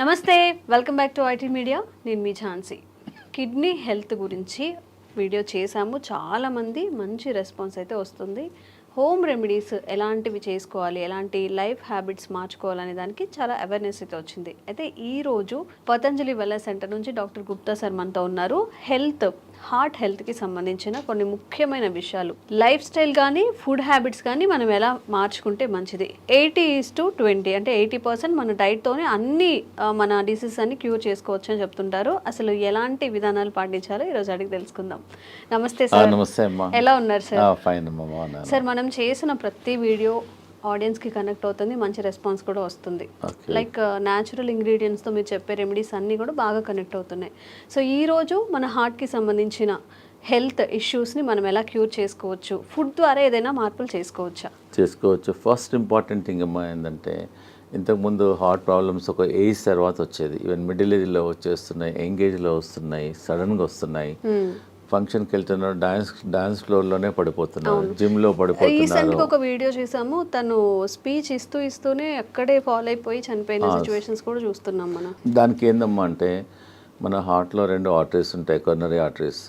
నమస్తే, welcome back to IT media. నేను మీ Jhansi. Kidney health గురించి వీడియో చేశాము. చాలామంది మంచి రెస్పాన్స్ అయితే వస్తుంది. హోమ్ రెమెడీస్ ఎలాంటివి చేసుకోవాలి, ఎలాంటి లైఫ్ హ్యాబిట్స్ మార్చుకోవాలనే దానికి చాలా అవేర్నెస్ అయితే వచ్చింది. అయితే ఈరోజు పతంజలి వెల్నెస్ సెంటర్ నుంచి డాక్టర్ గుప్తా సార్ మనతో ఉన్నారు. హార్ట్ హెల్త్కి సంబంధించిన కొన్ని ముఖ్యమైన విషయాలు, లైఫ్ స్టైల్ కానీ ఫుడ్ హ్యాబిట్స్ కానీ మనం ఎలా మార్చుకుంటే మంచిది. 80:20 అంటే 80% మన డైట్తోనే అన్ని మన డిసీజెస్ అన్ని క్యూర్ చేసుకోవచ్చు అని చెప్తుంటారు. అసలు ఎలాంటి విధానాలు పాటించాలో ఈరోజు అడిగి తెలుసుకుందాం. నమస్తే సార్. నమస్తే అమ్మా. ఎలా ఉన్నారు సార్? ఫైన్ అమ్మా. సార్, మనం చేసిన ప్రతి వీడియో ఆడియన్స్కి కనెక్ట్ అవుతుంది, మంచి రెస్పాన్స్ కూడా వస్తుంది. లైక్ న్యాచురల్ ఇంగ్రీడియంట్స్తో మీరు చెప్పే రెమెడీస్ అన్నీ కూడా బాగా కనెక్ట్ అవుతున్నాయి. సో ఈరోజు మన హార్ట్కి సంబంధించిన హెల్త్ ఇష్యూస్ని మనం ఎలా క్యూర్ చేసుకోవచ్చు, ఫుడ్ ద్వారా ఏదైనా మార్పులు చేసుకోవచ్చు. ఫస్ట్ ఇంపార్టెంట్ థింగ్ అమ్మా ఏంటంటే, ఇంతకుముందు హార్ట్ ప్రాబ్లమ్స్ ఒక ఏజ్ తర్వాత వచ్చేది. ఈవెన్ మిడిల్ ఏజ్లో వచ్చేస్తున్నాయి, యంగేజ్లో వస్తున్నాయి, సడన్గా వస్తున్నాయి. ఫంక్షన్కి వెళ్తున్నారు, డాన్స్ ఫ్లోర్లోనే పడిపోతున్నారు, జిమ్లో పడిపోతున్నారు. రీసెంట్గా ఒక వీడియో చూసాము, తను స్పీచ్ ఇస్తూనే అక్కడే ఫాలో అయిపోయి చనిపోయిన సిచ్యువేషన్స్ కూడా చూస్తున్నాం మనం. దానికి ఏందమ్మా అంటే, మన హార్ట్లో 2 ఆర్టరీస్ ఉంటాయి, కొర్నరీ ఆర్టరీస్.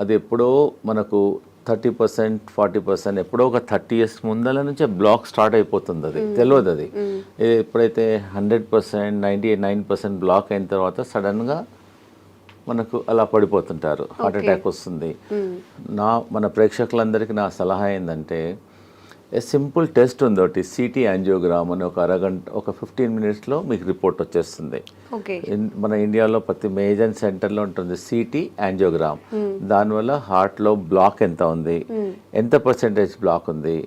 అది ఎప్పుడో మనకు 30%, 40% ఎప్పుడో ఒక 30 years ముందల నుంచే బ్లాక్ స్టార్ట్ అయిపోతుంది. అది తెలియదు. అది ఎప్పుడైతే 100%, 99% బ్లాక్ అయిన తర్వాత సడన్గా మనకు అలా పడిపోతుంటారు, హార్ట్ అటాక్ వస్తుంది. మన ప్రేక్షకులందరికీ నా సలహా ఏంటంటే, సింపుల్ టెస్ట్ ఉంది ఒకటి, సిటీ యాంజియోగ్రామ్ అని. ఒక 15 minutesలో మీకు రిపోర్ట్ వచ్చేస్తుంది. మన ఇండియాలో ప్రతి మేజర్ సెంటర్లో ఉంటుంది సిటీ యాంజియోగ్రామ్. దానివల్ల హార్ట్లో బ్లాక్ ఎంత ఉంది, ఎంత పర్సెంటేజ్ బ్లాక్ ఉంది,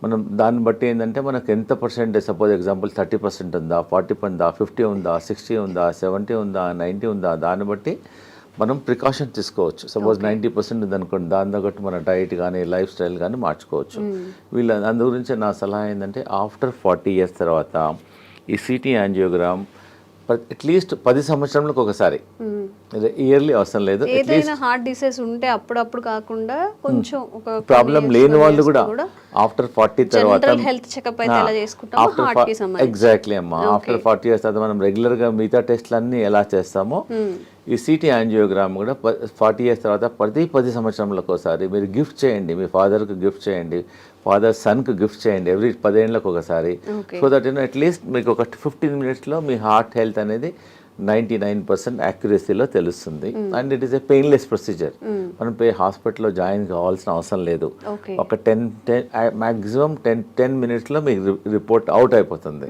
మనం దాన్ని బట్టి ఏంటంటే మనకు ఎంత పర్సెంటేజ్, సపోజ్ ఎగ్జాంపుల్ 30% ఉందా, 40 ఉందా, 50 ఉందా, 60 ఉందా, 70 ఉందా, 90 ఉందా, దాన్ని బట్టి మనం ప్రికాషన్ తీసుకోవచ్చు. సపోజ్ 90% ఉందనుకోండి, దాని తగ్గట్టు మన డైట్ కానీ లైఫ్ స్టైల్ కానీ మార్చుకోవచ్చు. అందు గురించి నా సలహా ఏంటంటే, ఆఫ్టర్ 40 years తర్వాత ఈ సిటీ యాంజియోగ్రామ్ అట్లీస్ట్ 10 సంవత్సరాలకు ఒకసారి, ఇయర్లీ అవసరం లేదు. ఏదైనా హార్ట్ డిసీజ్ ఉంటే అప్పుడప్పుడు కాకుండా కొంచెం ఒక ప్రాబ్లం లేని వాళ్ళు కూడా ఆఫ్టర్ 40 తర్వాత హెల్త్ చెకప్ అయితే ఎలా చేసుకుంటామో హార్ట్ కి సంబంధించి. ఎగ్జాక్ట్లీ అమ్మా. ఆఫ్టర్ 40 years తర్వాత మనం రెగ్యులర్గా మిగతా టెస్ట్లు అన్నీ ఎలా చేస్తామో, ఈ సిటీ యాంజియోగ్రామ్ కూడా 40 years తర్వాత ప్రతి 10 సంవత్సరాలకు ఒకసారి మీరు గిఫ్ట్ చేయండి. మీ ఫాదర్కి గిఫ్ట్ చేయండి, ఫాదర్ సన్కి గిఫ్ట్ చేయండి, ఎవ్రీ 10 ఏళ్ళకు ఒకసారి. సో దట్ అట్లీస్ట్ మీకు ఒక 15 minutesలో మీ హార్ట్ హెల్త్ అనేది 99% యాక్యురసీలో తెలుస్తుంది. And it is a painless procedure. మనం హాస్పిటల్లో జాయిన్ కావాల్సిన అవసరం లేదు. ఒక 10 minutesలో మీకు రిపోర్ట్ అవుట్ అయిపోతుంది.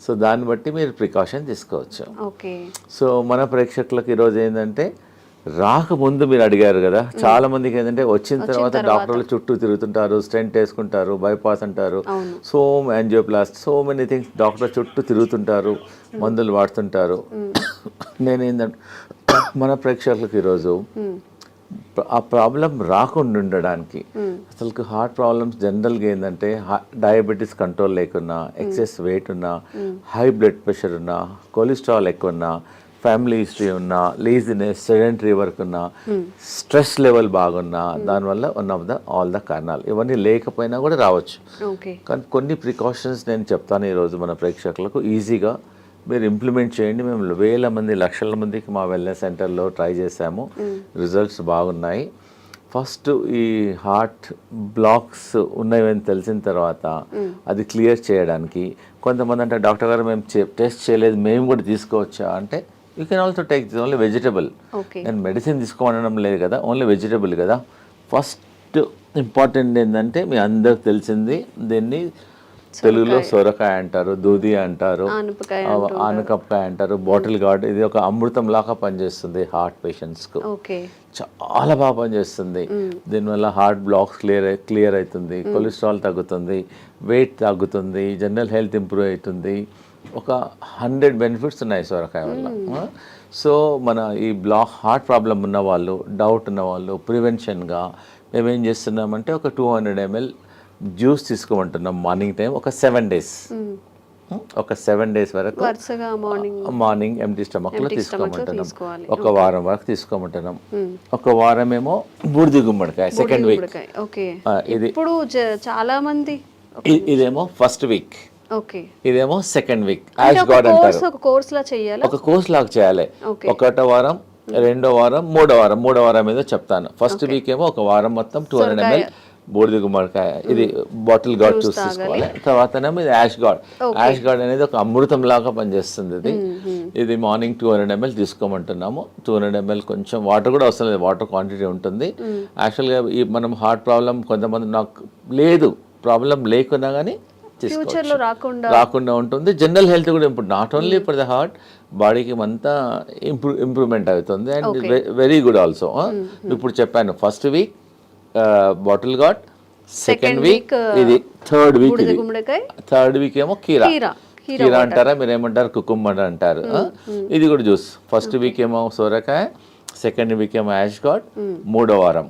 సో దాన్ని బట్టి మీరు ప్రికాషన్ తీసుకోవచ్చు. సో మన ప్రేక్షకులకు ఈరోజు ఏంటంటే, రాకముందు మీరు అడిగారు కదా, చాలా మందికి ఏంటంటే వచ్చిన తర్వాత డాక్టర్లు చుట్టూ తిరుగుతుంటారు, స్టెంట్ వేసుకుంటారు, బైపాస్ అంటారు, so angioplast, so many things, doctor చుట్టూ తిరుగుతుంటారు, మందులు వాడుతుంటారు. నేనేంటంటే, మన ప్రేక్షకులకు ఈరోజు ఆ ప్రాబ్లం రాకుండా ఉండడానికి, అసలు హార్ట్ ప్రాబ్లమ్స్ జనరల్గా ఏంటంటే, డయాబెటీస్ కంట్రోల్ లేకున్నా, ఎక్సెస్ వెయిట్ ఉన్నా, హై బ్లడ్ ప్రెషర్ ఉన్నా, కొలెస్ట్రాల్ ఎక్కువ ఉన్నా, ఫ్యామిలీ హిస్టరీ ఉన్నా, లేజినెస్, సెడెంటరీ వర్క్ ఉన్నా, స్ట్రెస్ లెవెల్ బాగున్నా, దానివల్ల ఆల్ ద కారణాలు. ఇవన్నీ లేకపోయినా కూడా రావచ్చు. కానీ కొన్ని ప్రికాషన్స్ నేను చెప్తాను ఈరోజు మన ప్రేక్షకులకు, ఈజీగా మీరు ఇంప్లిమెంట్ చేయండి. మేము వేల మంది, లక్షల మందికి మా వెల్నెస్ సెంటర్లో ట్రై చేసాము, రిజల్ట్స్ బాగున్నాయి. ఫస్ట్ ఈ హార్ట్ బ్లాక్స్ ఉన్నాయని తెలిసిన తర్వాత అది క్లియర్ చేయడానికి, కొంతమంది అంటే, డాక్టర్ గారు మేము టెస్ట్ చేయలేదు, మేము కూడా తీసుకోవచ్చా అంటే, you can also take this only vegetable. నేను మెడిసిన్ తీసుకోవడం లేదు కదా, ఓన్లీ వెజిటబుల్ కదా. ఫస్ట్ ఇంపార్టెంట్ ఏంటంటే, మీ అందరికి తెలిసింది, దీన్ని తెలుగులో సొరకాయ అంటారు, దూది అంటారు, ఆనపకాయ అంటారు, బాటిల్ గార్డ్. ఇది ఒక అమృతం లాగా పనిచేస్తుంది హార్ట్ పేషెంట్స్కు. చాలా బాగా పనిచేస్తుంది. దీనివల్ల హార్ట్ బ్లాక్స్ క్లియర్ అవుతుంది, కొలెస్ట్రాల్ తగ్గుతుంది, వెయిట్ తగ్గుతుంది, జనరల్ హెల్త్ ఇంప్రూవ్ అవుతుంది. ఒక 100 benefits ఉన్నాయి సొరకాయ వల్ల. సో మన ఈ హార్ట్ ప్రాబ్లం ఉన్న వాళ్ళు, డౌట్ ఉన్న వాళ్ళు, ప్రివెన్షన్గా మేమేం చేస్తున్నామంటే, ఒక 200 ml జ్యూస్ తీసుకోమంటున్నాం మార్నింగ్ టైం, ఒక 7 days. ఒక 7 days వరకు మార్నింగ్ ఎంటీ స్టమక్లో తీసుకోమంటున్నాం. ఒక వారం వరకు తీసుకోమంటున్నాం. ఒక వారం ఏమో బూడిది గుమ్మడికాయ, సెకండ్ వీక్. ఇది చాలా మంది, ఇదేమో ఫస్ట్ వీక్. ఓకే. ఇదేమో సెకండ్ వీక్ అంటే యాష్ ఒక గార్డ్ కోర్స్ అంటారు. ఒక కోర్స్ లా చేయాలా? ఒక కోర్స్ లాగా చేయాలి. ఓకే. ఒకటో వారం, రెండో వారం, మూడో వారం ఏదో చెప్తాను. ఫస్ట్ వీక్ ఏమో ఒక వారం మొత్తం 200 ml బూడిద గుమ్మడికాయ ఇది బాటిల్ గార్డ్ జ్యూస్ తీసుకోవాలి. తర్వాతనేమో ఇది యాష్ గార్డ్. యాష్ గార్డ్ అనేది ఒక అమృతం లాగా పనిచేస్తుంది. ఇది మార్నింగ్ 200 ml తీసుకోమంటున్నాము. 200 ml కొంచెం వాటర్ కూడా అవసరం లేదు, వాటర్ క్వాంటిటీ ఉంటుంది. యాక్చువల్గా ఈ మనం హార్ట్ ప్రాబ్లం కొంతమంది నాకు లేదు, ప్రాబ్లం లేకున్నా కానీ ఫ్యూచర్లో రాకుండా ఉంటుంది. జనరల్ హెల్త్ కూడా improve, not only for the heart, బాడీకి అంతా ఇంప్రూవ్మెంట్ అవుతుంది. And very good also. ఇప్పుడు చెప్పాను first week bottle gourd, second week ఇది, థర్డ్ వీక్ ఏమో కీరా అంటారా, మీరు ఏమంటారు కుకుంబర్ అంటారు. ఇది కూడా జ్యూస్. ఫస్ట్ వీక్ ఏమో సోరకాయ, సెకండ్ వీక్ ఏమో యాష్ గార్డ్, మూడో వారం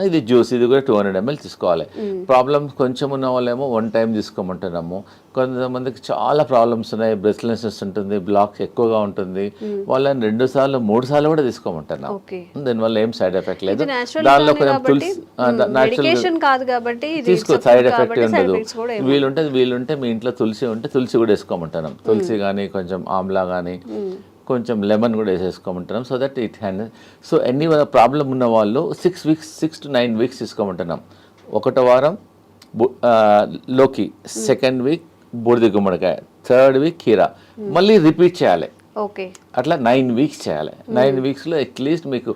ఇది జ్యూస్. ఇది కూడా 200 ml తీసుకోవాలి. ప్రాబ్లమ్స్ కొంచెం ఉన్న వాళ్ళేమో 1 time తీసుకోమంటున్నాము. కొంతమందికి చాలా ప్రాబ్లమ్స్ ఉన్నాయి, బ్రెస్ట్లెస్నెస్ ఉంటుంది, బ్లాక్స్ ఎక్కువగా ఉంటుంది, వాళ్ళని 2 సార్లు 3 సార్లు కూడా తీసుకోమంటున్నాం. దీనివల్ల ఏం సైడ్ ఎఫెక్ట్ లేదు. దానిలో కొంచెం తులసి తీసుకో, సైడ్ ఎఫెక్ట్ ఉండదు. వీలుంటే మీ ఇంట్లో తులసి ఉంటే తులసి కూడా వేసుకోమంటున్నాం. తులసి కానీ కొంచెం ఆమ్లా కానీ కొంచెం లెమన్ కూడా వేసేసుకోమంటున్నాం. So that it hand. So ఎన్ని ప్రాబ్లం ఉన్న వాళ్ళు 6 to 9 weeks తీసుకోమంటున్నాం. ఒకటో వారం లోకి, సెకండ్ వీక్ బూడిద గుమ్మడికాయ, థర్డ్ వీక్ కీరా, మళ్ళీ రిపీట్ చేయాలి. అట్లా 9 weeks చేయాలి. 9 weeksలో అట్లీస్ట్ మీకు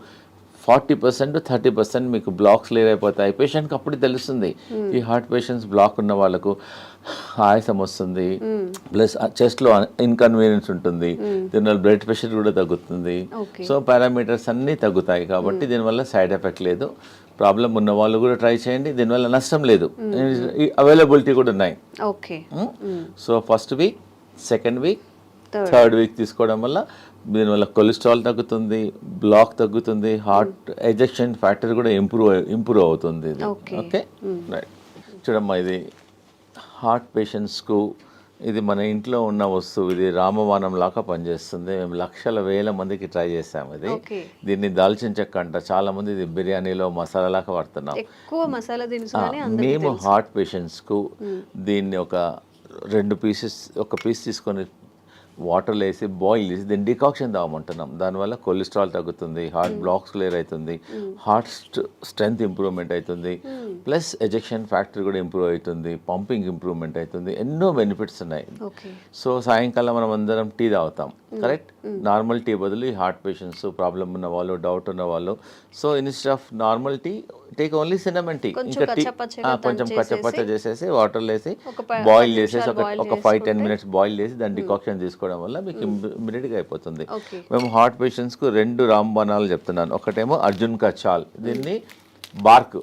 40% to 30% మీకు బ్లాక్స్ క్లియర్ అయిపోతాయి. పేషెంట్కి అప్పుడు తెలుస్తుంది. ఈ హార్ట్ పేషెంట్స్ బ్లాక్ ఉన్న వాళ్ళకు ఆయాసం వస్తుంది, ప్లస్ చెస్ట్లో ఇన్కన్వీనియన్స్ ఉంటుంది, దీనివల్ల బ్లడ్ ప్రెషర్ కూడా తగ్గుతుంది. సో పారామీటర్స్ అన్నీ తగ్గుతాయి. కాబట్టి దీనివల్ల సైడ్ ఎఫెక్ట్ లేదు. ప్రాబ్లం ఉన్న వాళ్ళు కూడా ట్రై చేయండి, దీనివల్ల నష్టం లేదు. అవైలబిలిటీ కూడా ఉన్నాయి. So first week, second week, third week తీసుకోవడం వల్ల దీనివల్ల కొలెస్ట్రాల్ తగ్గుతుంది, బ్లాక్ తగ్గుతుంది, హార్ట్ ఎజెక్షన్ ఫ్యాక్టర్ కూడా ఇంప్రూవ్ అవుతుంది. Okay right. చూడమ్మా, ఇది హార్ట్ పేషెంట్స్కు ఇది మన ఇంట్లో ఉన్న వస్తువు. ఇది రామబాణం లాగా పనిచేస్తుంది. మేము లక్షల వేల మందికి ట్రై చేసాము. ఇది దీన్ని దాల్చిన చెక్క అంట, చాలా మంది ఇది బిర్యానీలో మసాలా లాగా వాడుతున్నాం. మేము హార్ట్ పేషెంట్స్కు దీన్ని ఒక 2 pieces, ఒక పీస్ తీసుకొని వాటర్లో వేసి బాయిల్ చేసి దీన్ని డికాక్షన్ తాగమంటున్నాం. దానివల్ల కొలెస్ట్రాల్ తగ్గుతుంది, హార్ట్ బ్లాక్స్ క్లియర్ అవుతుంది, హార్ట్ స్ట్రెంగ్త్ ఇంప్రూవ్మెంట్ అవుతుంది, ప్లస్ ఎజెక్షన్ ఫ్యాక్టర్ కూడా ఇంప్రూవ్ అవుతుంది, పంపింగ్ ఇంప్రూవ్మెంట్ అవుతుంది. ఎన్నో బెనిఫిట్స్ ఉన్నాయి. సో సాయంకాలం మనం అందరం టీ తాగుతాం, కరెక్ట్? నార్మల్ టీ బదులు ఈ హార్ట్ పేషెంట్స్, ప్రాబ్లం ఉన్న వాళ్ళు, డౌట్ ఉన్న వాళ్ళు, so instead of normal tea take only cinnamon tea. ఇంకా టీ కొంచెం కచ్చపచ్చ చేసేసి వాటర్లో వేసి బాయిల్ చేసేసి ఒక 5-10 minutes బాయిల్ చేసి దాని డికాక్షన్ తీసుకోవడం వల్ల మీకు ఇమ్మీడియట్గా అయిపోతుంది. మేము హార్ట్ పేషెంట్స్కు 2 రాంబాణాలు చెప్తున్నాను. ఒకటేమో అర్జున్ కా చాల్, దీన్ని బార్క్,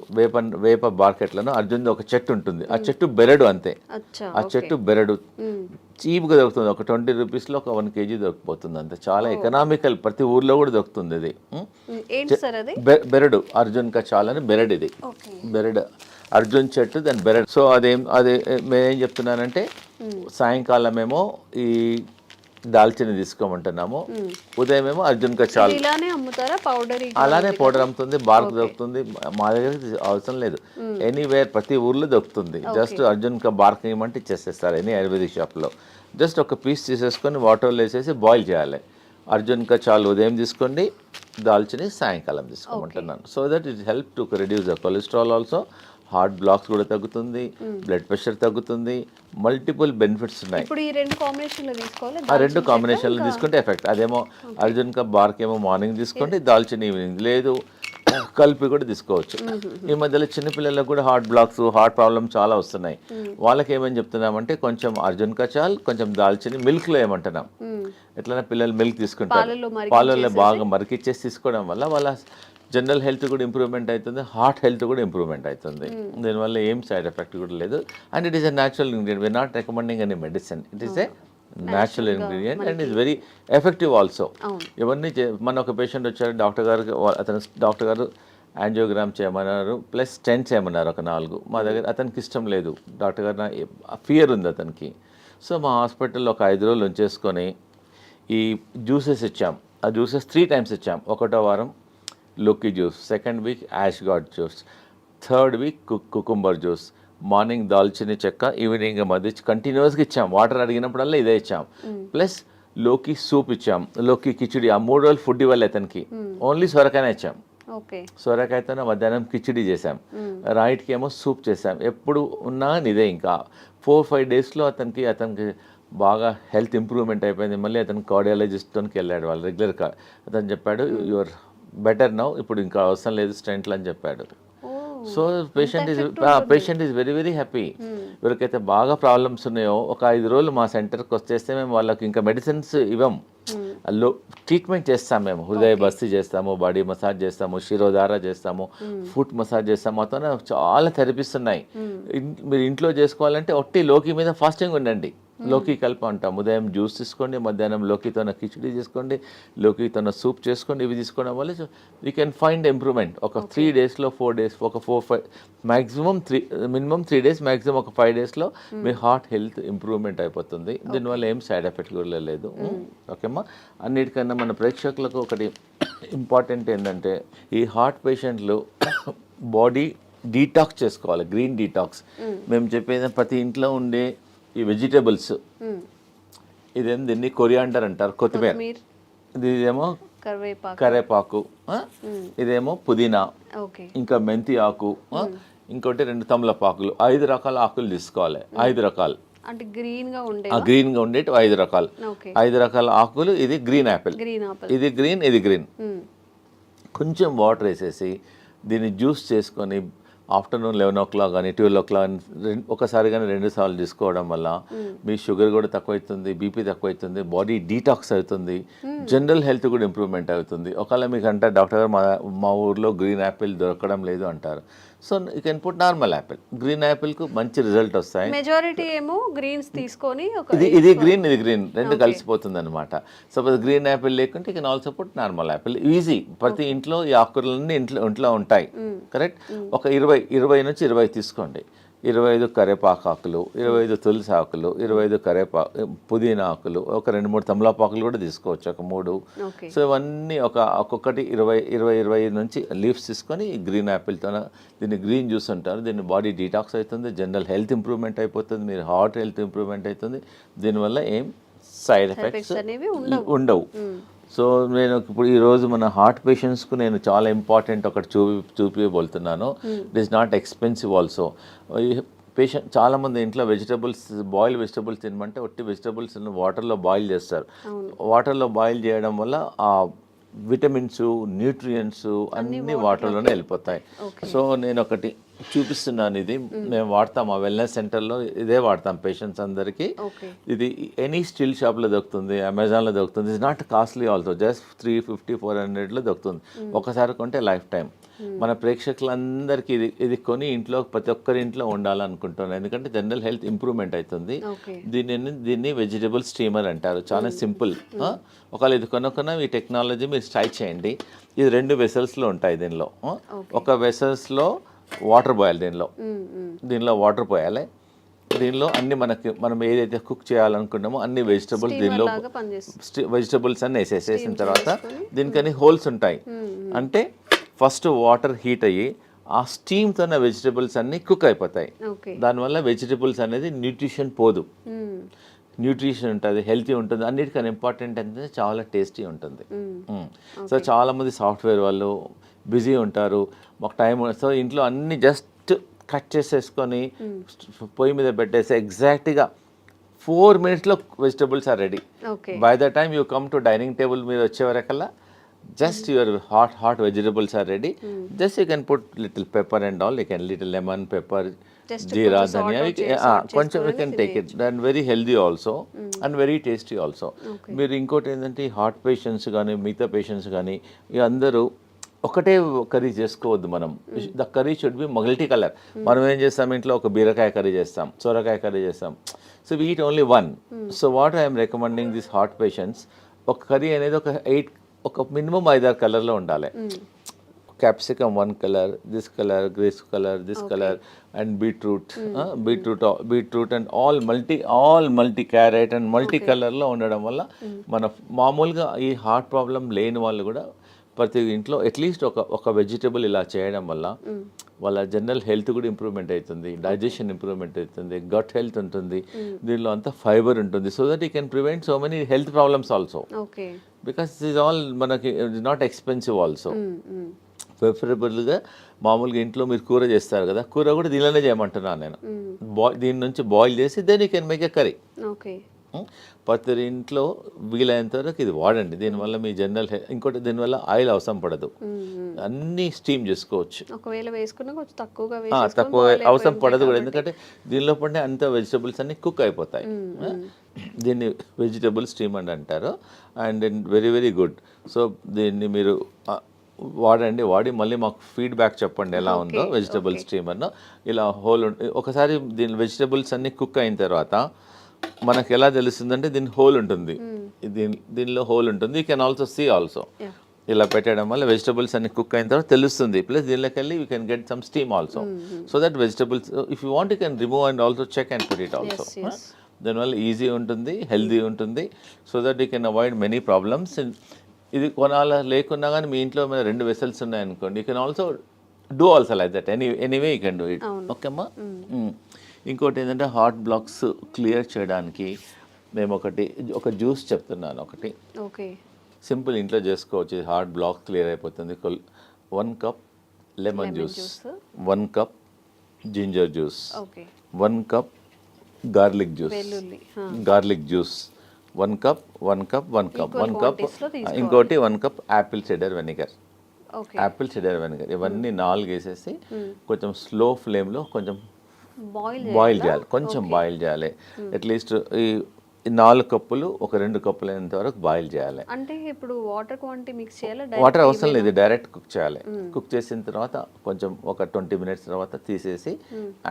వేప బార్క్ ఎట్లనో అర్జున్ ఒక చెట్టు ఉంటుంది, ఆ చెట్టు బెరడు అంతే. ఆ చెట్టు బెరడు చీప్గా దొరుకుతుంది. ఒక 20 rupeesలో ఒక 1 kg దొరికిపోతుంది అంతే. చాలా ఎకనామికల్, ప్రతి ఊర్లో కూడా దొరుకుతుంది. ఇది బెరడు, అర్జున్ కా చాల్ అని బెరడు. ఇది బెరడు, అర్జున్ చెట్టు, దాని బెరడు. సో అదే నేనేం చెప్తున్నానంటే సాయంకాలం ఏమో ఈ దాల్చిన తీసుకోమంటున్నాము, ఉదయం ఏమో అర్జున్ కా చాల్. అలానే పౌడర్ అమ్ముతుంది, బార్క్ దొరుకుతుంది. మా దగ్గర అవసరం లేదు, ఎనీవేర్ ప్రతి ఊర్లో దొరుకుతుంది. జస్ట్ అర్జున్ కా బార్క్ ఇవ్వమంటే ఇచ్చేసేస్తారు ఎనీ ఆయుర్వేదిక్ షాప్లో. జస్ట్ ఒక పీస్ తీసేసుకొని వాటర్లో వేసేసి బాయిల్ చేయాలి. అర్జున్ కా చాల్ ఉదయం తీసుకోండి, దాల్చిని సాయంకాలం తీసుకోమంటున్నాను. So that it help to reduce the cholesterol also, heart blocks కూడా తగ్గుతుంది, బ్లడ్ ప్రెషర్ తగ్గుతుంది, మల్టిపుల్ బెనిఫిట్స్ ఉన్నాయి. ఇప్పుడు ఈ 2 కాంబినేషన్లో తీసుకోవాలి. ఆ 2 కాంబినేషన్లో తీసుకుంటే ఎఫెక్ట్. అదేమో అర్జున్ కా బార్క్ ఏమో మార్నింగ్ తీసుకోండి, దాల్చిన ఈవినింగ్, లేదు కలిపి కూడా తీసుకోవచ్చు. ఈ మధ్యలో చిన్నపిల్లలకు కూడా హార్ట్ బ్లాక్స్, హార్ట్ ప్రాబ్లమ్ చాలా వస్తున్నాయి. వాళ్ళకి ఏమని చెప్తున్నామంటే కొంచెం అర్జున్ కా చాల్, కొంచెం దాల్చిని మిల్క్లో ఏమంటున్నాం. ఎట్లైనా పిల్లలు మిల్క్ తీసుకుంటారు, పాలల్లో బాగా మరికిచ్చేసి తీసుకోవడం వల్ల వాళ్ళ జనరల్ హెల్త్ కూడా ఇంప్రూవ్మెంట్ అవుతుంది, హార్ట్ హెల్త్ కూడా ఇంప్రూవ్మెంట్ అవుతుంది. దీనివల్ల ఏం సైడ్ ఎఫెక్ట్ కూడా లేదు. And it is a natural ingredient. We are not recommending any medicine. It is a natural ingredient and is very effective also. ఇవన్నీ మన ఒక పేషెంట్ వచ్చారు, డాక్టర్ గారు యాంజియోగ్రామ్ చేయమన్నారు, ప్లస్ స్టెంట్ చేయమన్నారు ఒక 4. మా దగ్గర అతనికి ఇష్టం లేదు, డాక్టర్ గారు ఫియర్ ఉంది అతనికి. సో మా హాస్పిటల్లో ఒక 5 రోజులు ఉంచేసుకొని ఈ జ్యూసెస్ ఇచ్చాం. ఆ జ్యూసెస్ 3 times ఇచ్చాం. ఒకటో వారం లోకి juice, second week ash gourd juice, third week cucumber juice, morning దాల్చిన చెక్క, ఈవినింగ్ మధ్య కంటిన్యూస్గా ఇచ్చాం. వాటర్ అడిగినప్పుడల్లా ఇదే ఇచ్చాం. ప్లస్ లోకి సూప్ ఇచ్చాం, లోకి కిచిడి. ఆ 3 రోజులు ఫుడ్ ఇవ్వాలి అతనికి, ఓన్లీ సొరకాయనే ఇచ్చాం. సొరకాయతోనే మధ్యాహ్నం కిచిడి చేసాం, రైట్కి ఏమో సూప్ చేసాం. ఎప్పుడు ఉన్నా ఇదే. ఇంకా 4-5 డేస్లో అతనికి బాగా హెల్త్ ఇంప్రూవ్మెంట్ అయిపోయింది. మళ్ళీ అతను కార్డియాలజిస్ట్కి వెళ్ళాడు, వాళ్ళు రెగ్యులర్గా. అతను చెప్పాడు యువర్ బెటర్ నౌ, ఇప్పుడు ఇంకా అవసరం లేదు స్టెంట్లు అని చెప్పాడు. So patient is very very happy. ఎవరికైతే బాగా ప్రాబ్లమ్స్ ఉన్నాయో ఒక 5 రోజులు మా సెంటర్కి వచ్చేస్తే మేము వాళ్ళకి ఇంకా మెడిసిన్స్ ఇవ్వం, ట్రీట్మెంట్ చేస్తాం. మేము హృదయ బస్తి చేస్తాము, బాడీ మసాజ్ చేస్తాము, శిరోధార చేస్తాము, ఫుట్ మసాజ్ చేస్తాము. మొత్తం చాలా థెరపీస్ ఉన్నాయి. మీరు ఇంట్లో చేసుకోవాలంటే ఒట్టి లోకి మీద ఫాస్టింగ్ ఉండండి. లోకి కలిపి అంటాం. ఉదయం జ్యూస్ తీసుకోండి, మధ్యాహ్నం లోకితోన కిచిడి చేసుకోండి, లోకితోన సూప్ చేసుకోండి. ఇవి తీసుకోవడం వల్ల యూ కెన్ ఫైండ్ ఇంప్రూవ్మెంట్. ఒక 3 డేస్లో 4 డేస్, ఒక 4-5 మ్యాక్సిమం మినిమం 3 డేస్, మ్యాక్సిమం ఒక 5 డేస్లో మీ హార్ట్ హెల్త్ ఇంప్రూవ్మెంట్ అయిపోతుంది. దీనివల్ల ఏం సైడ్ ఎఫెక్ట్ కూడా లేదు. ఓకేమ్మా. అన్నిటికన్నా మన ప్రేక్షకులకు ఒకటి ఇంపార్టెంట్ ఏంటంటే, ఈ హార్ట్ పేషెంట్లు బాడీ డీటాక్స్ చేసుకోవాలి, గ్రీన్ డీటాక్స్. మేము చెప్పేది ప్రతి ఇంట్లో ఉండే ఈ వెజిటేబుల్స్, ఇదేమో దీన్ని కొరియాండర్ అంటారు, కొత్తిమీర. ఇదేమో కరివేపాకు, ఇదేమో పుదీనా, ఇంకా మెంతి ఆకు, ఇంకోటి 2 తమలపాకులు. 5 రకాల ఆకులు తీసుకోవాలి. 5 రకాలు అంటే గ్రీన్గా ఉండేటి 5 రకాలు. 5 రకాల ఆకులు. ఇది గ్రీన్ యాపిల్, ఇది గ్రీన్, ఇది గ్రీన్. కొంచెం వాటర్ వేసేసి దీన్ని జ్యూస్ చేసుకొని ఆఫ్టర్నూన్ 11 o'clock కానీ 12 o'clock ఒకసారి కానీ 2 సార్లు తీసుకోవడం వల్ల మీ షుగర్ కూడా తక్కువ అవుతుంది, బీపీ తక్కువ అవుతుంది, బాడీ డీటాక్స్ అవుతుంది, జనరల్ హెల్త్ కూడా ఇంప్రూవ్మెంట్ అవుతుంది. ఒకవేళ మీకు అంటే డాక్టర్ గారు మా ఊర్లో గ్రీన్ యాపిల్ దొరకడం లేదు అంటారు, so you can put normal apple. Green యాపిల్కు మంచి రిజల్ట్ వస్తాయి. మెజారిటీ ఏమో గ్రీన్స్ తీసుకొని ఇది గ్రీన్, ఇది గ్రీన్, రెండు కలిసిపోతుంది అనమాట. సపోజ్ గ్రీన్ యాపిల్ లేకుంటే you can also put normal Apple. Easy. ప్రతి ఇంట్లో ఈ ఆకుకూరలన్నీ ఇంట్లో ఉంటాయి. కరెక్ట్. ఒక 20 నుంచి 20 తీసుకోండి. 25 కరివేపాకు ఆకులు, 25 తులసి ఆకులు, 25 పుదీనా ఆకులు, ఒక 2-3 తమలపాకులు కూడా తీసుకోవచ్చు, ఒక 3. సో ఇవన్నీ ఒక్కొక్కటి 20 నుంచి లీవ్స్ తీసుకొని గ్రీన్ యాపిల్తో దీన్ని గ్రీన్ జ్యూస్ అంటారు. దీన్ని బాడీ డీటాక్స్ అవుతుంది, జనరల్ హెల్త్ ఇంప్రూవ్మెంట్ అయిపోతుంది, మీరు హార్ట్ హెల్త్ ఇంప్రూవ్మెంట్ అవుతుంది. దీనివల్ల ఏం సైడ్ ఎఫెక్ట్స్ ఉండవు. సో నేను ఇప్పుడు ఈరోజు మన హార్ట్ పేషెంట్స్కు నేను చాలా ఇంపార్టెంట్ ఒకటి చూపించబోతున్నాను. It is not expensive also. Patient చాలామంది ఇంట్లో బాయిల్ వెజిటబుల్స్ తినమంటే ఒట్టి వెజిటబుల్స్ వాటర్లో బాయిల్ చేస్తారు. వాటర్లో బాయిల్ చేయడం వల్ల ఆ విటమిన్స్, న్యూట్రియంట్స్ అన్నీ వాటర్లోనే వెళ్ళిపోతాయి. సో నేను ఒకటి చూపిస్తున్నాను. ఇది మేము వాడతాం, ఆ వెల్నెస్ సెంటర్లో ఇదే వాడతాం పేషెంట్స్ అందరికీ. ఇది ఎనీ స్టీల్ షాప్లో దొరుకుతుంది, అమెజాన్లో దొరుకుతుంది. It's not costly also, just 350-400లో దొరుకుతుంది. ఒకసారి కొంటే లైఫ్ టైం. మన ప్రేక్షకులందరికీ ఇది ఇంట్లో ప్రతి ఒక్కరి ఇంట్లో ఉండాలనుకుంటున్నాను, ఎందుకంటే జనరల్ హెల్త్ ఇంప్రూవ్మెంట్ అవుతుంది. దీన్ని వెజిటబుల్ స్టీమర్ అంటారు. చాలా సింపుల్. ఒకవేళ ఇది కొనుక్కున్న ఈ టెక్నాలజీ మీరు ట్రై చేయండి. ఇది 2 వెసల్స్లో ఉంటాయి. దీనిలో ఒక వెసల్స్లో వాటర్ పోయాలి, దీనిలో వాటర్ పోయాలి. దీనిలో అన్ని మనం ఏదైతే కుక్ చేయాలనుకున్నామో అన్ని వెజిటబుల్స్ అన్ని వేసేసిన తర్వాత దీనికని హోల్స్ ఉంటాయి. అంటే ఫస్ట్ వాటర్ హీట్ అయ్యి ఆ స్టీమ్తోనే వెజిటబుల్స్ అన్ని కుక్ అయిపోతాయి. దానివల్ల వెజిటబుల్స్ అనేది న్యూట్రిషన్ పోదు, న్యూట్రిషన్ ఉంటుంది, హెల్తీ ఉంటుంది. అన్నిటికన్నా ఇంపార్టెంట్ అంటే చాలా టేస్టీ ఉంటుంది. సో చాలామంది సాఫ్ట్వేర్ వాళ్ళు బిజీ ఉంటారు, మాకు టైం. సో ఇంట్లో అన్ని జస్ట్ కట్ చేసేసుకొని పొయ్యి మీద పెట్టేసి ఎగ్జాక్ట్గా 4 minutesలో vegetables are ready. By the time you come to dining table మీద వచ్చే వరకల్లా just your hot vegetables are ready. Just you can put little pepper and all, you can little lemon, pepper, jeera, dhania, కొంచెం you can take it. Then very healthy also and very tasty also. మీరు ఇంకోటి ఏంటంటే heart patients కానీ మిగతా patients కానీ అందరూ ఒకటే curry చేసుకోవద్దు. మనం the curry should be multi colour. మనం ఏం చేస్తాం, ఇంట్లో ఒక బీరకాయ కర్రీ చేస్తాం, సొరకాయ కర్రీ చేస్తాం. So we eat only one. So what I'm recommending this heart patients, ఒక కర్రీ అనేది ఒక మినిమం 5-6 కలర్లో ఉండాలి. Capsicum 1 colour, this colour, grace colour, this colour, and beetroot and all multi carrot and multi కలర్లో ఉండడం వల్ల మన మామూలుగా ఈ హార్ట్ ప్రాబ్లం లేని వాళ్ళు కూడా ప్రతి ఇంట్లో అట్లీస్ట్ ఒక వెజిటబుల్ ఇలా చేయడం వల్ల వాళ్ళ జనరల్ హెల్త్ కూడా ఇంప్రూవ్మెంట్ అవుతుంది, డైజెషన్ ఇంప్రూవ్మెంట్ అవుతుంది, గట్ హెల్త్ ఉంటుంది, దీనిలో అంతా ఫైబర్ ఉంటుంది. So that you can prevent so many health problems also, because is all మనకి ఇట్స్ నాట్ ఎక్స్పెన్సివ్ ఆల్సో. ప్రిఫరబుల్గా మామూలుగా ఇంట్లో మీరు కూర చేస్తారు కదా, కూర కూడా దీనిలోనే చేయమంటున్నాను నేను. దీని నుంచి బాయిల్ చేసి then you can make a curry. ప్రతి ఇంట్లో వీలైనంత వరకు ఇది వాడండి. దీనివల్ల మీ జనరల్ ఇంకోటి దీనివల్ల ఆయిల్ అవసరం పడదు, అన్నీ స్టీమ్ చేసుకోవచ్చు. ఒకవేళ వేసుకున్నా కొంచెం తక్కువ అవసరం పడదు కూడా, ఎందుకంటే దీనిలో పడిన అంత వెజిటబుల్స్ అన్ని కుక్ అయిపోతాయి. దీన్ని వెజిటబుల్ స్టీమ్ అని అంటారు. And very very good. So దీన్ని మీరు వాడి మళ్ళీ మాకు ఫీడ్బ్యాక్ చెప్పండి ఎలా ఉందో వెజిటబుల్ స్టీమర్ను. ఇలా హోల్ ఒకసారి దీని వెజిటబుల్స్ అన్ని కుక్ అయిన తర్వాత మనకు ఎలా తెలుస్తుందంటే దీని హోల్ ఉంటుంది, దీనిలో హోల్ ఉంటుంది. You can also see also. ఇలా పెట్టడం వల్ల వెజిటబుల్స్ అన్ని కుక్ అయిన తర్వాత తెలుస్తుంది. ప్లస్ దీనిలోకి వెళ్ళి you can get some steam also. So that vegetables if you want you can remove and also check and put it also. దానివల్ల ఈజీ ఉంటుంది, హెల్దీ ఉంటుంది. So that you can avoid many problems. ఇది కొనాల లేకున్నా కానీ మీ ఇంట్లో మీద 2 vessels ఉన్నాయనుకోండి, you can also do also like that. Anyway you can do it. Okay అమ్మా. ఇంకోటి ఏంటంటే హార్ట్ బ్లాక్స్ క్లియర్ చేయడానికి మేము ఒక జ్యూస్ చెప్తున్నాను. ఒకటి సింపుల్ ఇంట్లో చేసుకోవచ్చు, హార్ట్ బ్లాక్ క్లియర్ అయిపోతుంది. 1 cup lemon juice, 1 cup ginger juice, 1 cup garlic juice, 1 cup ఇంకోటి 1 కప్ యాపిల్ సిడర్ వెనిగర్. ఇవన్నీ 4 వేసేసి కొంచెం స్లో ఫ్లేమ్లో కొంచెం బాయిల్ చేయాలి, బాయిల్ చేయాలి. అట్లీస్ట్ ఈ 4 కప్పులు ఒక 2 కప్పులు అయినంత వరకు బాయిల్ చేయాలి. అంటే ఇప్పుడు వాటర్ క్వాంటిటీ మిక్స్ చేయాలి? వాటర్ అవసరం లేదు, డైరెక్ట్ కుక్ చేయాలి. కుక్ చేసిన తర్వాత కొంచెం ఒక 20 మినిట్స్ తర్వాత తీసేసి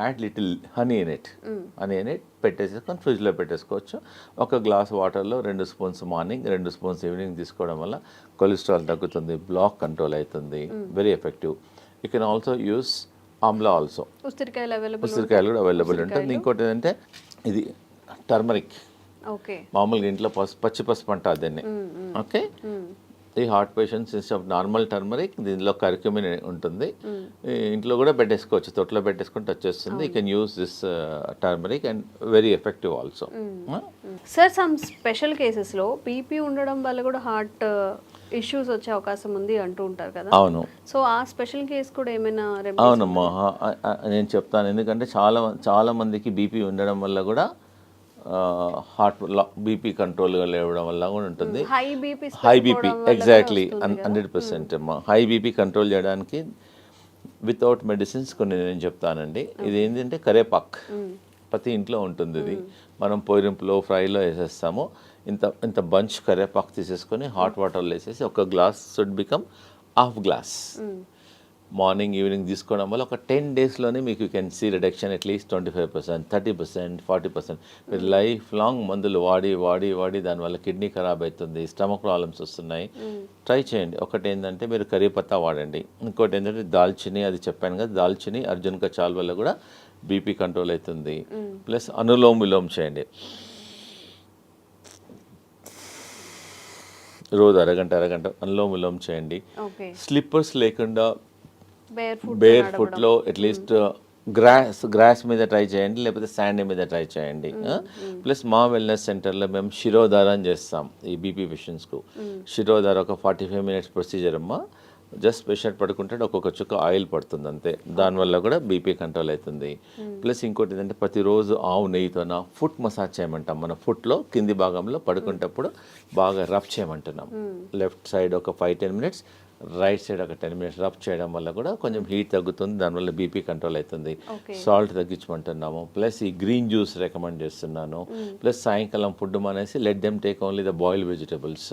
add little honey in it పెట్టేసుకొని ఫ్రిడ్జ్లో పెట్టేసుకోవచ్చు. 1 గ్లాస్ వాటర్లో 2 స్పూన్స్ మార్నింగ్, 2 స్పూన్స్ ఈవినింగ్ తీసుకోవడం వల్ల కొలెస్ట్రాల్ తగ్గుతుంది, బ్లాక్ కంట్రోల్ అవుతుంది. Very effective. You can also use Amla also. ఉసిరికాయలు కూడా అవైలబుల్ ఉంటుంది. ఇంకోటి ఏంటంటే ఇది టర్మరిక్. మామూలుగా ఇంట్లో పచ్చి పసుపు అంటారు దీన్ని. ఓకే, ఈ heart patients instead of normal turmeric దీనిలో కర్క్యూమిన్ ఉంటుంది. ఇంట్లో కూడా పెట్టేసుకోవచ్చు, తొట్లో పెట్టేసుకుంటే వచ్చేస్తుంది. You can use this turmeric and very effective also. Sir, some special కేసెస్లో బీపీ ఉండడం వల్ల కూడా హార్ట్ ఇష్యూస్ వచ్చే అవకాశం ఉంది అంటూ ఉంటారు కదా. అవును. సో ఆ స్పెషల్ కేసు కూడా ఏమైనా? అవునమ్మా, నేను చెప్తాను. ఎందుకంటే చాలా మందికి బీపీ ఉండడం వల్ల కూడా హార్ట్ బీపీ కంట్రోల్గా లేవడం వల్ల కూడా ఉంటుంది. హై బీపీ ఎగ్జాక్ట్లీ 100% అమ్మా. హై బీపీ కంట్రోల్ చేయడానికి వితౌట్ మెడిసిన్స్ కొన్ని నేను చెప్తానండి. ఇది ఏంటంటే కరేపాక్ ప్రతి ఇంట్లో ఉంటుంది. ఇది మనం పొయ్యింపులో ఫ్రైలో వేసేస్తాము. ఇంత బంచ్ కరేపాకు తీసేసుకొని హాట్ వాటర్లో వేసేసి 1 glass should become ½ glass morning evening తీసుకోవడం వల్ల ఒక 10 డేస్లోనే మీకు you can see reduction at least 25%, 30%, 40%. మీరు లైఫ్ లాంగ్ మందులు వాడి దానివల్ల కిడ్నీ ఖరాబ్ అవుతుంది, స్టమక్ ప్రాబ్లమ్స్ వస్తున్నాయి. ట్రై చేయండి. ఒకటి ఏంటంటే మీరు కరీ పత్తా వాడండి. ఇంకోటి ఏంటంటే దాల్చిని, అది చెప్పాను కదా, దాల్చిని అర్జున్ కా చాల్ వల్ల కూడా బీపీ కంట్రోల్ అవుతుంది. ప్లస్ అనులోమ్ విలోమ్ చేయండి. రోజు అరగంట అనులోమ్ విలోమ్ చేయండి. స్లిప్పర్స్ లేకుండా బేర్ ఫుట్లో అట్లీస్ట్ గ్రాస్ మీద ట్రై చేయండి, లేకపోతే శాండ్ మీద ట్రై చేయండి. ప్లస్ మా వెల్నెస్ సెంటర్లో మేము శిరోధారం చేస్తాం ఈ బీపీ పేషెంట్స్కు. శిరోధార ఒక 45 మినిట్స్ ప్రొసీజర్ అమ్మా. జస్ట్ పేషెంట్ పడుకుంటే ఒక్కొక్క చుక్క ఆయిల్ పడుతుంది అంతే. దానివల్ల కూడా బీపీ కంట్రోల్ అవుతుంది. ప్లస్ ఇంకోటి ఏంటంటే ప్రతిరోజు ఆవు నెయ్యితోన ఫుట్ మసాజ్ చేయమంటాం. మన ఫుట్లో కింది భాగంలో పడుకుంటప్పుడు బాగా రబ్ చేయమంటున్నాం. లెఫ్ట్ సైడ్ ఒక 5-10 మినిట్స్, రైట్ సైడ్ ఒక 10 మినిట్స్ రబ్ చేయడం వల్ల కూడా కొంచెం హీట్ తగ్గుతుంది, దానివల్ల బీపీ కంట్రోల్ అవుతుంది. సాల్ట్ తగ్గించమంటున్నాము. ప్లస్ ఈ గ్రీన్ జ్యూస్ రికమెండ్ చేస్తున్నాను. ప్లస్ సాయంకాలం ఫుడ్ మానేసి let them take only the boiled vegetables.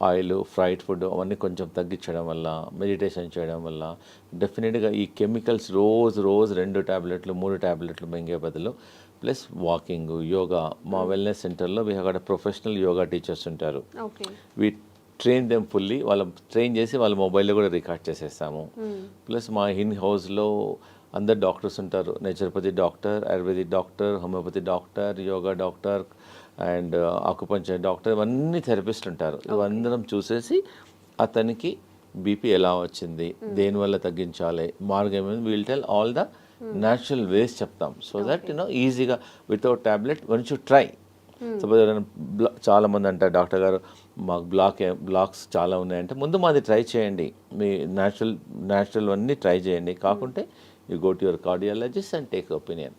Oil, fried food అవన్నీ కొంచెం తగ్గించడం వల్ల, మెడిటేషన్ చేయడం వల్ల డెఫినెట్గా ఈ కెమికల్స్ రోజు 2 టాబ్లెట్లు 3 టాబ్లెట్లు మింగే బదులు ప్లస్ వాకింగ్, యోగా. మా వెల్నెస్ సెంటర్లో we have got professional yoga teachers ఉంటారు. We train them fully. Train చేసి వాళ్ళ మొబైల్లో కూడా రికార్డ్ చేసేస్తాము. ప్లస్ మా ఇన్ హౌస్లో అందరు డాక్టర్స్ ఉంటారు. Naturopathy doctor, ayurvedic doctor, homeopathy doctor, yoga doctor and acupuncture doctor, ఇవన్నీ థెరపిస్ట్ ఉంటారు. ఇవందరం చూసేసి అతనికి బీపీ ఎలా వచ్చింది, దేనివల్ల తగ్గించాలి, మార్గం will tell all the natural ways చెప్తాం. సో దట్ ఈజీగా without tablet once you try. Suppose ఎవరైనా చాలామంది అంటారు డాక్టర్ గారు మాకు బ్లాక్స్ చాలా ఉన్నాయంటే ముందు మాది ట్రై చేయండి, మీ న్యాచురల్ అన్నీ ట్రై చేయండి, కాకుంటే you go to your cardiologist and take opinion.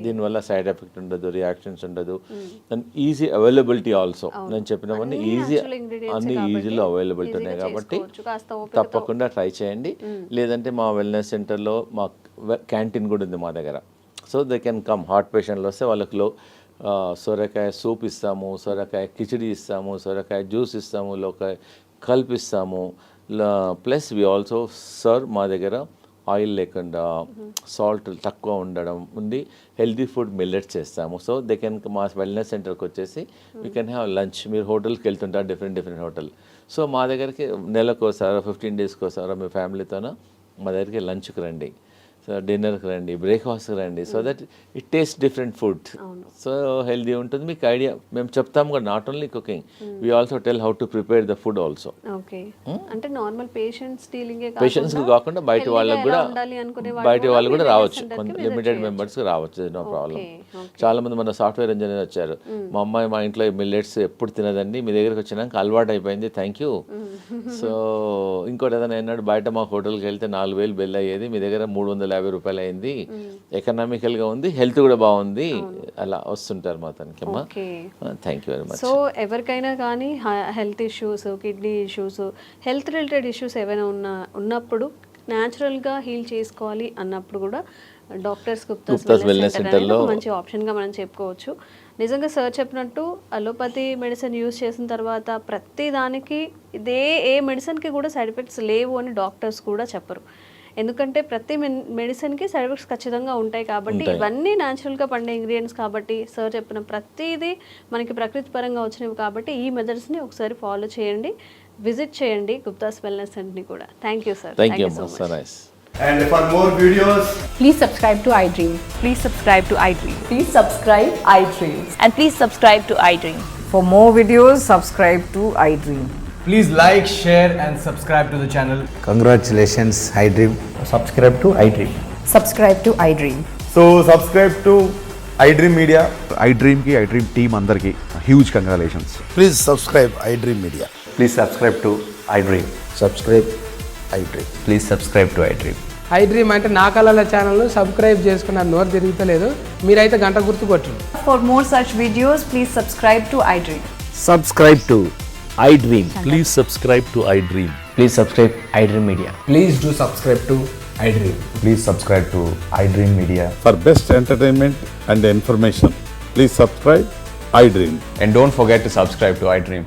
దీనివల్ల సైడ్ ఎఫెక్ట్ ఉండదు, రియాక్షన్స్ ఉండదు, అండ్ ఈజీ అవైలబిలిటీ ఆల్సో. నేను చెప్పినవన్నీ అన్ని ఈజీలో అవైలబిలిటీ ఉన్నాయి కాబట్టి తప్పకుండా ట్రై చేయండి. లేదంటే మా వెల్నెస్ సెంటర్లో మా క్యాంటీన్ కూడా ఉంది మా దగ్గర. So they can come. Heart పేషెంట్లు వస్తే వాళ్ళకి సొరకాయ సూప్ ఇస్తాము, సొరకాయ కిచిడి ఇస్తాము, సొరకాయ జ్యూస్ ఇస్తాము, లోకాయ కల్పిస్తాము. ప్లస్ వి ఆల్సో సర్వ్ మా దగ్గర ఆయిల్ లేకుండా సాల్ట్ తక్కువ ఉండడం ఉంది, హెల్దీ ఫుడ్ మిల్లెట్స్ చేస్తాము. సో దే కెన్ మా వెల్నెస్ సెంటర్కి వచ్చేసి వీ కెన్ హ్యావ్ లంచ్. మీరు హోటల్కి వెళ్తుంటారు, డిఫరెంట్ హోటల్. సో మా దగ్గరికి నెలకోసారో 15 డేస్కి ఒకసారో మీ ఫ్యామిలీతోనో మా దగ్గరికి లంచ్కి రండి, సో డిన్నర్కి రండి, బ్రేక్ఫాస్ట్కి రండి. So that it taste different food, so healthy ఉంటుంది. మీకు ఐడియా మేము చెప్తాము కూడా, not only cooking, we also tell how to prepare the food also. అంటే నార్మల్ పేషెంట్స్కి కాకుండా బయట వాళ్ళకి కూడా రావచ్చు, కొంత లిమిటెడ్ మెంబర్స్కి రావచ్చు, నో ప్రాబ్లం. చాలా మంది మన సాఫ్ట్వేర్ ఇంజనీర్ వచ్చారు, మా అమ్మాయి మా ఇంట్లో మిల్లెట్స్ ఎప్పుడు తినదండి, మీ దగ్గరికి వచ్చినాక అలవాటు అయిపోయింది, థ్యాంక్ యూ. సో ఇంకోటి ఏదైనా అన్నాడు, బయట మా హోటల్కి వెళ్తే 4,000 బిల్ అయ్యేది, మీ దగ్గర 350 రూపాయలు అయింది, ఎకనామికల్గా ఉంది, హెల్త్ కూడా బాగుంది, అలా వస్తుంటారు మా తనకి. అమ్మా thank you very much. So ఎవరికైనా కానీ health issues, kidney issues, health related issues ఏవైనా ఉన్నప్పుడు న్యాచురల్గా హీల్ చేసుకోవాలి అన్నప్పుడు కూడా డాక్టర్స్ గుప్తాస్ వెల్నెస్ సెంటర్లో మంచి ఆప్షన్గా మనం చెప్పుకోవచ్చు. నిజంగా సార్ చెప్పినట్టు అలోపతి మెడిసిన్ యూస్ చేసిన తర్వాత ప్రతి దానికి ఏ మెడిసిన్కి కూడా సైడ్ ఎఫెక్ట్స్ లేవు అని డాక్టర్స్ కూడా చెప్పరు. ఎందుకంటే ప్రతి మెడిసిన్కి సైడ్ ఎఫెక్ట్స్ ఖచ్చితంగా ఉంటాయి కాబట్టి, ఇవన్నీ న్యాచురల్గా పండే ఇంగ్రీడియంట్స్ కాబట్టి, సార్ చెప్పిన ప్రతిదీ మనకి ప్రకృతి పరంగా వచ్చినవి కాబట్టి ఈ మెథడ్స్ని ఒకసారి ఫాలో చేయండి, విజిట్ చేయండి గుప్తాస్ వెల్నెస్ సెంటర్ని కూడా. Thank you sir. Thank you so much. And for more videos, please subscribe to iDream. Please subscribe to iDream. Please subscribe iDream. And please subscribe to iDream. For more videos, subscribe to iDream. please like, share and subscribe to the channel. Congratulations, iDream. Subscribe to iDream. Subscribe to iDream. So subscribe to iDream Media. iDream team andarki huge congratulations. Please subscribe iDream Media. Please subscribe to iDream. Subscribe iDream. Please subscribe to iDream. iDream అంటే నా కళల ఛానల్ను subscribe చేసుకున్న నోరు తిరుగుతలేదు, మీరైతే గంట గుర్తు కొట్టండి. For more such videos, please subscribe to iDream. Subscribe to iDream. Please subscribe to iDream. Please subscribe iDream Media. Please do subscribe to iDream. Please subscribe to iDream Media. For best entertainment and information, please subscribe iDream. And don't forget to subscribe to iDream.